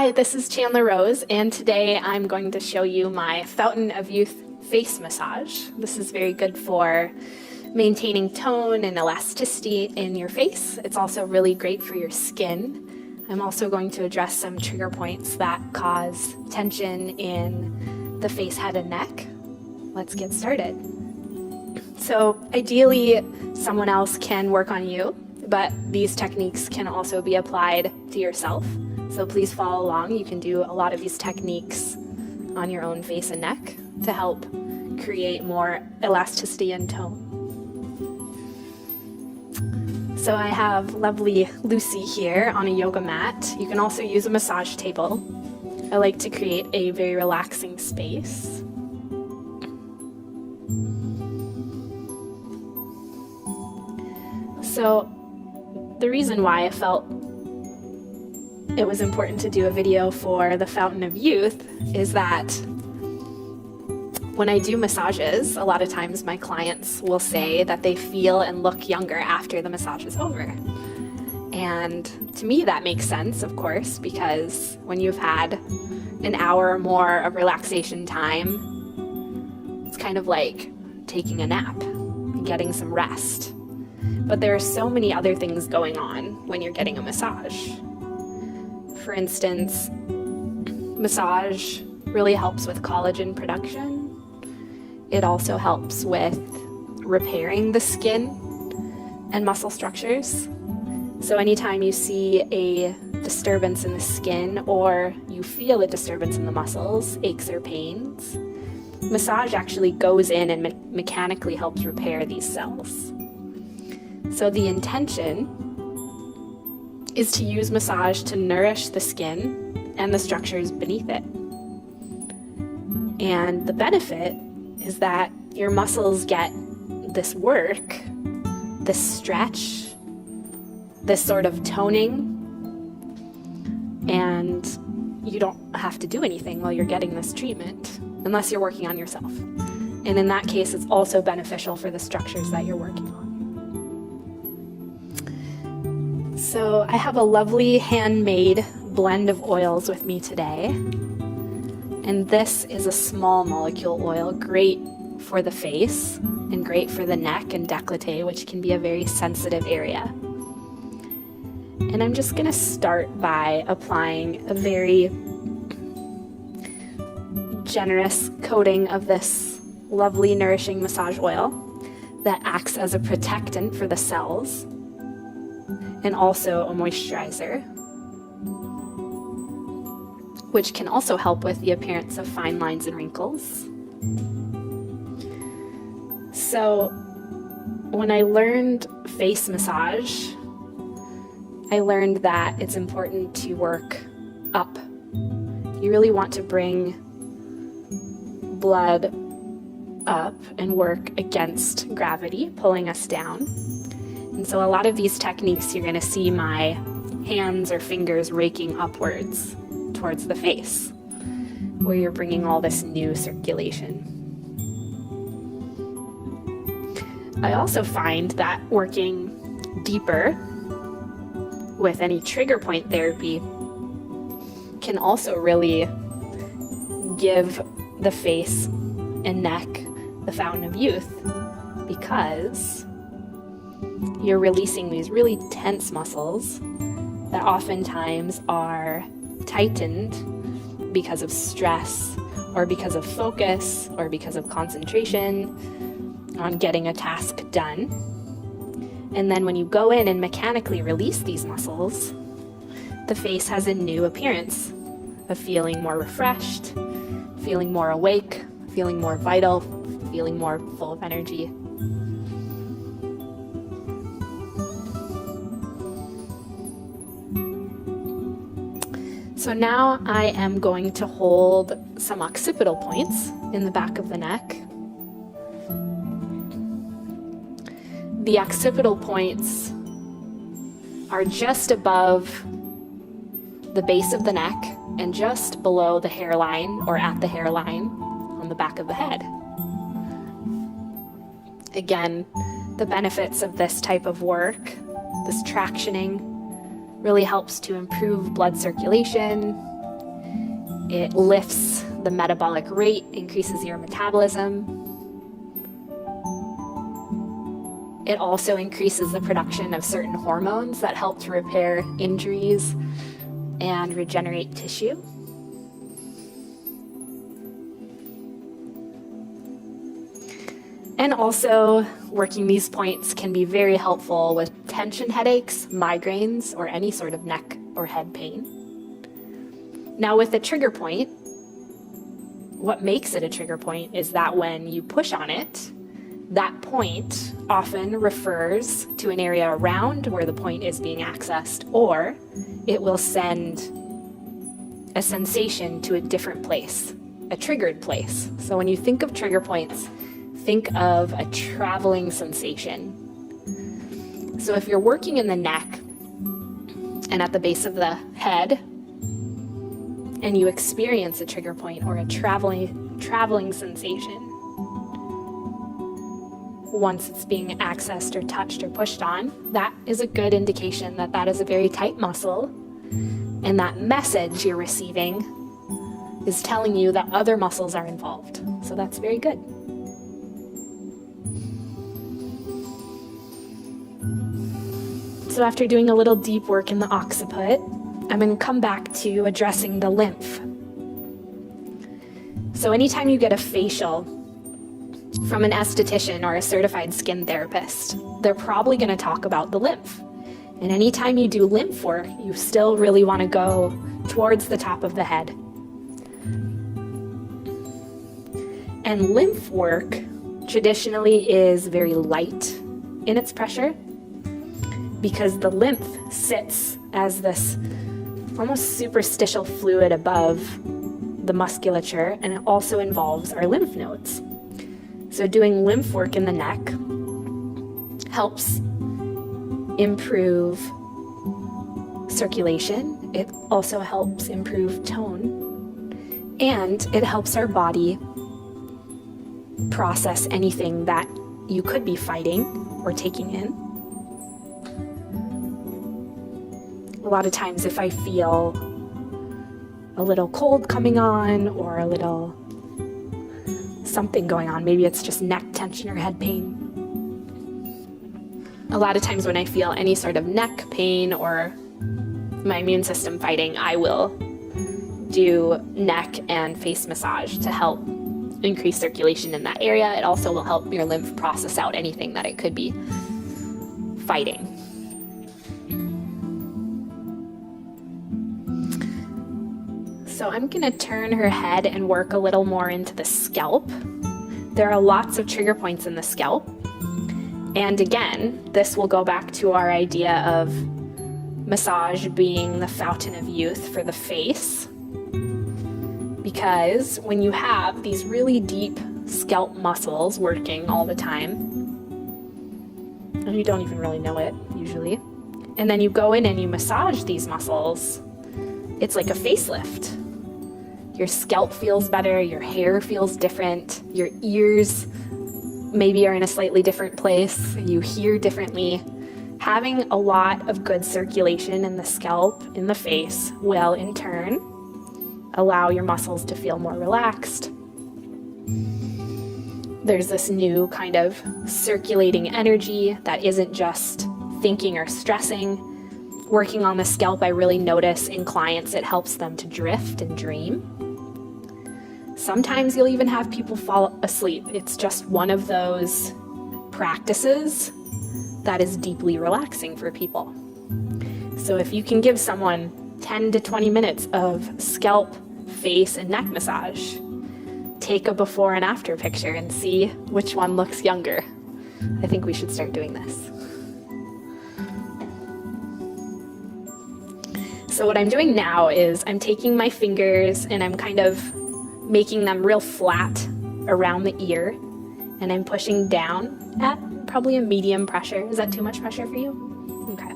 Hi, this is Chandler Rose, and today I'm going to show you my Fountain of Youth face massage. This is very good for maintaining tone and elasticity in your face. It's also really great for your skin. I'm also going to address some trigger points that cause tension in the face, head, and neck. Let's get started. So ideally, someone else can work on you, but these techniques can also be applied to yourself. So please follow along. You can do a lot of these techniques on your own face and neck to help create more elasticity and tone. So I have lovely Lucy here on a yoga mat. You can also use a massage table. I like to create a very relaxing space. So the reason why I felt it was important to do a video for the Fountain of Youth is that when I do massages, a lot of times my clients will say that they feel and look younger after the massage is over. And to me that makes sense, of course, because when you've had an hour or more of relaxation time, it's kind of like taking a nap and getting some rest. But there are so many other things going on when you're getting a massage. For instance, massage really helps with collagen production. It also helps with repairing the skin and muscle structures. So anytime you see a disturbance in the skin or you feel a disturbance in the muscles, aches or pains, massage actually goes in and mechanically helps repair these cells. So the intention is to use massage to nourish the skin and the structures beneath it. And the benefit is that your muscles get this work, this stretch, this sort of toning, and you don't have to do anything while you're getting this treatment, unless you're working on yourself. And in that case, it's also beneficial for the structures that you're working on. So I have a lovely handmade blend of oils with me today. And this is a small molecule oil, great for the face and great for the neck and décolleté, which can be a very sensitive area. And I'm just going to start by applying a very generous coating of this lovely nourishing massage oil that acts as a protectant for the cells and also a moisturizer, which can also help with the appearance of fine lines and wrinkles. So when I learned face massage, I learned that it's important to work up. You really want to bring blood up and work against gravity, pulling us down. And so a lot of these techniques, you're going to see my hands or fingers raking upwards towards the face, where you're bringing all this new circulation. I also find that working deeper with any trigger point therapy can also really give the face and neck the Fountain of Youth, because you're releasing these really tense muscles that oftentimes are tightened because of stress or because of focus or because of concentration on getting a task done. And then when you go in and mechanically release these muscles, the face has a new appearance of feeling more refreshed, feeling more awake, feeling more vital, feeling more full of energy. So now I am going to hold some occipital points in the back of the neck. The occipital points are just above the base of the neck and just below the hairline or at the hairline on the back of the head. Again, the benefits of this type of work, this tractioning, really helps to improve blood circulation, It lifts the metabolic rate, increases your metabolism. It also increases the production of certain hormones that help to repair injuries and regenerate tissue. And also, working these points can be very helpful with tension headaches, migraines, or any sort of neck or head pain. Now, with a trigger point, what makes it a trigger point is that when you push on it, that point often refers to an area around where the point is being accessed, or it will send a sensation to a different place, a triggered place. So when you think of trigger points, think of a traveling sensation. So if you're working in the neck and at the base of the head, and you experience a trigger point or a traveling sensation, once it's being accessed or touched or pushed on, that is a good indication that that is a very tight muscle, and that message you're receiving is telling you that other muscles are involved. So that's very good. So after doing a little deep work in the occiput, I'm going to come back to addressing the lymph. So anytime you get a facial from an esthetician or a certified skin therapist, they're probably going to talk about the lymph. And anytime you do lymph work, you still really want to go towards the top of the head. And lymph work traditionally is very light in its pressure, because the lymph sits as this almost superstitial fluid above the musculature, and it also involves our lymph nodes. So doing lymph work in the neck helps improve circulation. It also helps improve tone, and it helps our body process anything that you could be fighting or taking in. A lot of times if I feel a little cold coming on or a little something going on, maybe it's just neck tension or head pain. A lot of times when I feel any sort of neck pain or my immune system fighting, I will do neck and face massage to help increase circulation in that area. It also will help your lymph process out anything that it could be fighting. So I'm going to turn her head and work a little more into the scalp. There are lots of trigger points in the scalp. And again, this will go back to our idea of massage being the fountain of youth for the face. Because when you have these really deep scalp muscles working all the time, and you don't even really know it usually, and then you go in and you massage these muscles, it's like a facelift. Your scalp feels better, your hair feels different, your ears maybe are in a slightly different place, you hear differently. Having a lot of good circulation in the scalp, in the face, will in turn allow your muscles to feel more relaxed. There's this new kind of circulating energy that isn't just thinking or stressing. Working on the scalp, I really notice in clients it helps them to drift and dream. Sometimes you'll even have people fall asleep. It's just one of those practices that is deeply relaxing for people. So if you can give someone 10 to 20 minutes of scalp, face, and neck massage, take a before and after picture and see which one looks younger. I think we should start doing this. So what I'm doing now is I'm taking my fingers and I'm kind of making them real flat around the ear, and I'm pushing down at probably a medium pressure. Is that too much pressure for you? Okay.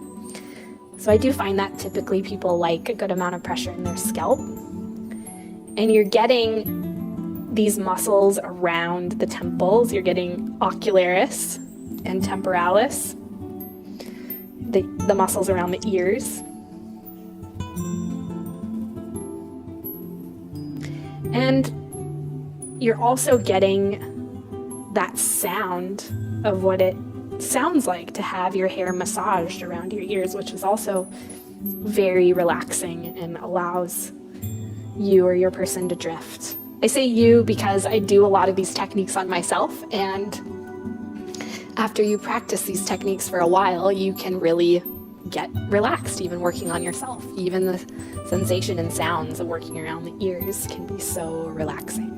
So I do find that typically people like a good amount of pressure in their scalp. And you're getting these muscles around the temples. You're getting ocularis and temporalis, the muscles around the ears. And you're also getting that sound of what it sounds like to have your hair massaged around your ears, which is also very relaxing and allows you or your person to drift. I say you because I do a lot of these techniques on myself, and after you practice these techniques for a while, you can really get relaxed even working on yourself. Even the sensation and sounds of working around the ears can be so relaxing.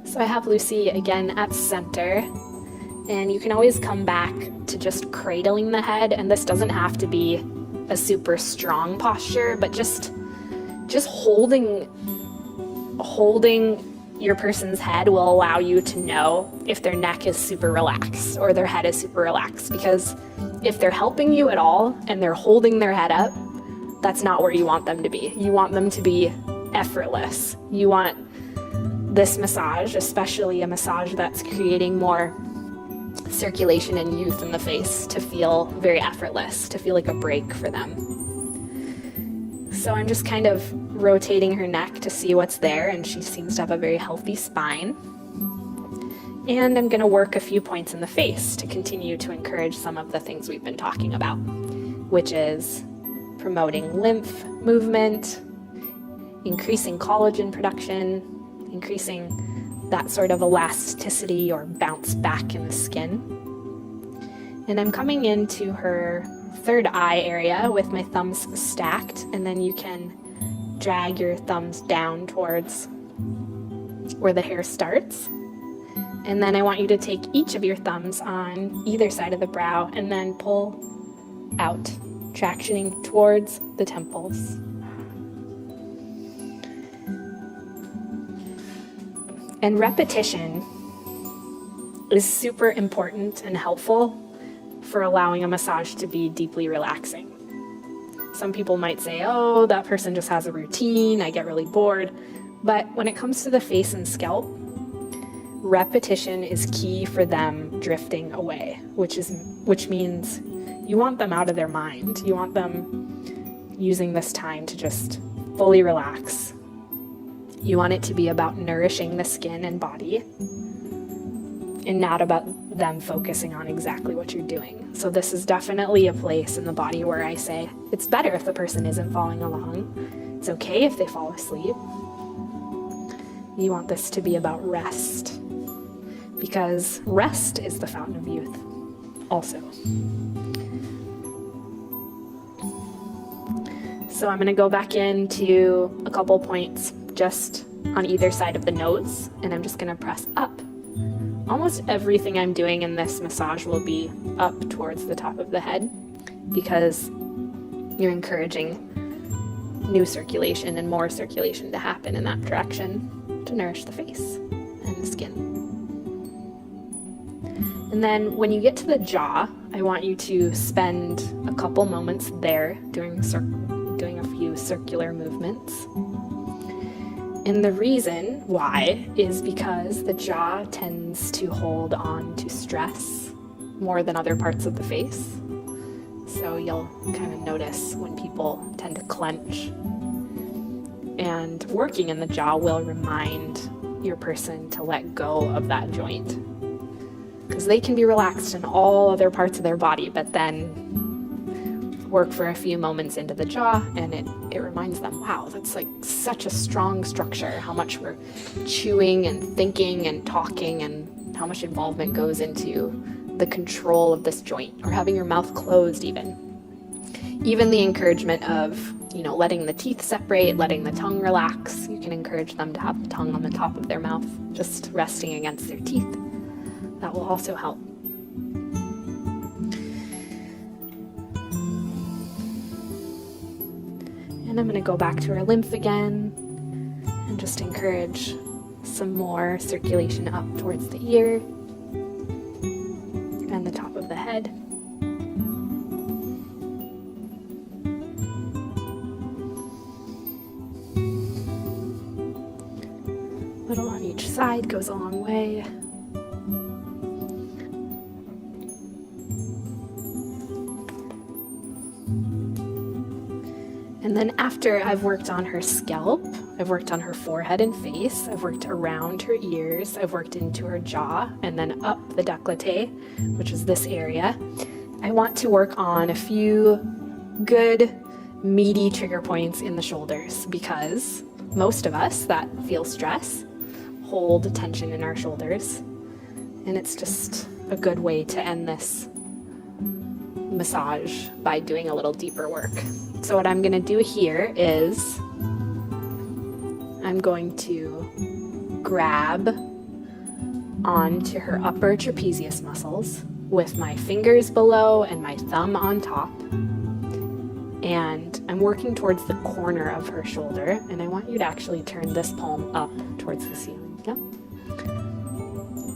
So I have Lucy again at center, and you can always come back to just cradling the head, and this doesn't have to be a super strong posture, but just holding your person's head will allow you to know if their neck is super relaxed or their head is super relaxed, because if they're helping you at all and they're holding their head up, that's not where you want them to be. You want them to be effortless. You want this massage, especially a massage that's creating more circulation and youth in the face, to feel very effortless, to feel like a break for them. So I'm just kind of rotating her neck to see what's there, and she seems to have a very healthy spine. And I'm going to work a few points in the face to continue to encourage some of the things we've been talking about, which is promoting lymph movement, increasing collagen production, increasing that sort of elasticity or bounce back in the skin. And I'm coming into her third eye area with my thumbs stacked, and then you can drag your thumbs down towards where the hair starts. And then I want you to take each of your thumbs on either side of the brow and then pull out, tractioning towards the temples. And repetition is super important and helpful for allowing a massage to be deeply relaxing. Some people might say, oh, that person just has a routine, I get really bored. But when it comes to the face and scalp, repetition is key for them drifting away, which means you want them out of their mind. You want them using this time to just fully relax. You want it to be about nourishing the skin and body, and not about them focusing on exactly what you're doing. So this is definitely a place in the body where I say it's better if the person isn't following along. It's okay if they fall asleep. You want this to be about rest, because rest is the fountain of youth also. So I'm going to go back into a couple points just on either side of the nose, and I'm just going to press up. Almost everything I'm doing in this massage will be up towards the top of the head, because you're encouraging new circulation and more circulation to happen in that direction to nourish the face and the skin. And then when you get to the jaw, I want you to spend a couple moments there doing a few circular movements. And the reason why is because the jaw tends to hold on to stress more than other parts of the face. So you'll kind of notice when people tend to clench. And working in the jaw will remind your person to let go of that joint, because they can be relaxed in all other parts of their body, but then work for a few moments into the jaw and it reminds them, wow, that's like such a strong structure, how much we're chewing and thinking and talking, and how much involvement goes into the control of this joint, or having your mouth closed even the encouragement of, letting the teeth separate, letting the tongue relax. You can encourage them to have the tongue on the top of their mouth, just resting against their teeth. That will also help. And I'm going to go back to our lymph again and just encourage some more circulation up towards the ear and the top of the head. A little on each side goes a long way. And then after I've worked on her scalp, I've worked on her forehead and face, I've worked around her ears, I've worked into her jaw, and then up the décolleté, which is this area, I want to work on a few good, meaty trigger points in the shoulders, because most of us that feel stress hold tension in our shoulders, and it's just a good way to end this massage by doing a little deeper work. So what I'm going to do here is I'm going to grab onto her upper trapezius muscles with my fingers below and my thumb on top, and I'm working towards the corner of her shoulder, and I want you to actually turn this palm up towards the ceiling. Yeah?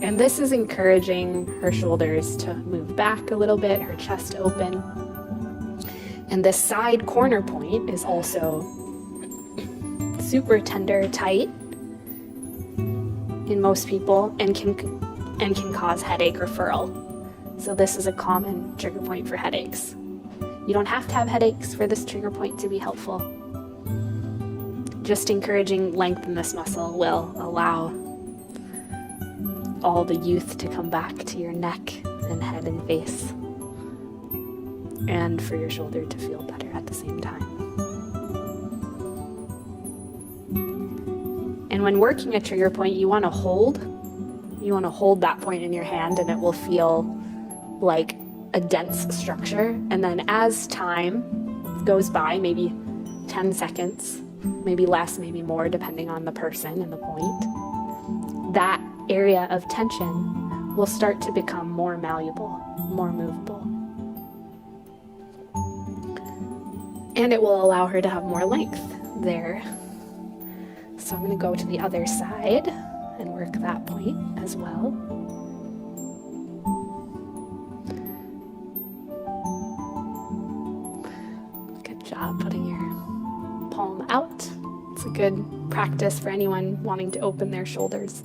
And this is encouraging her shoulders to move back a little bit, her chest open. And this side corner point is also super tender, tight in most people, and can cause headache referral. So this is a common trigger point for headaches. You don't have to have headaches for this trigger point to be helpful. Just encouraging length in this muscle will allow all the youth to come back to your neck and head and face, and for your shoulder to feel better at the same time. And when working a trigger point, you want to hold that point in your hand, and it will feel like a dense structure. And then as time goes by, maybe 10 seconds, maybe less, maybe more, depending on the person and the point, that area of tension will start to become more malleable, more movable. And it will allow her to have more length there. So I'm going to go to the other side and work that point as well. Good job putting your palm out. It's a good practice for anyone wanting to open their shoulders.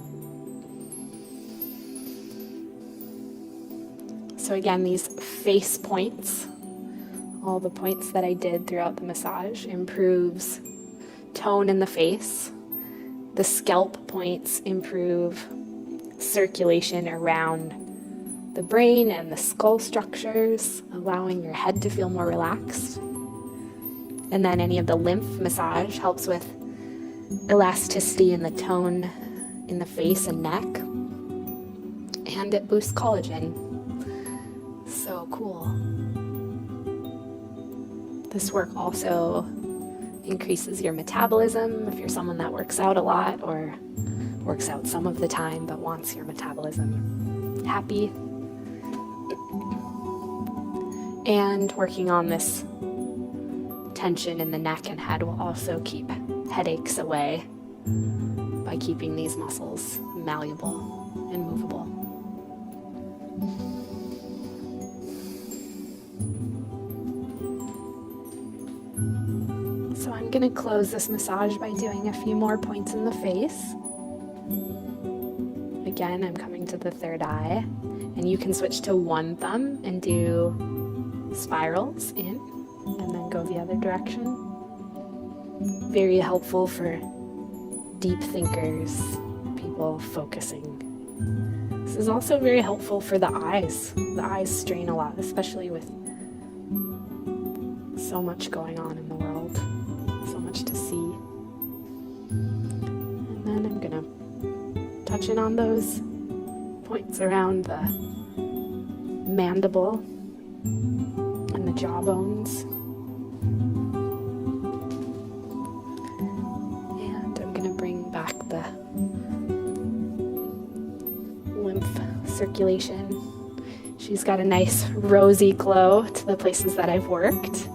So again, these face points, all the points that I did throughout the massage, improves tone in the face. The scalp points improve circulation around the brain and the skull structures, allowing your head to feel more relaxed. And then any of the lymph massage helps with elasticity in the tone in the face and neck. And it boosts collagen. So cool. This work also increases your metabolism if you're someone that works out a lot or works out some of the time but wants your metabolism happy. And working on this tension in the neck and head will also keep headaches away by keeping these muscles malleable and movable. So I'm going to close this massage by doing a few more points in the face. Again, I'm coming to the third eye, and you can switch to one thumb and do spirals in and then go the other direction. Very helpful for deep thinkers, people focusing. This is also very helpful for the eyes. The eyes strain a lot, especially with so much going on in the world, so much to see. And then I'm gonna touch in on those points around the mandible and the jaw bones. And I'm gonna bring back the lymph circulation. She's got a nice rosy glow to the places that I've worked.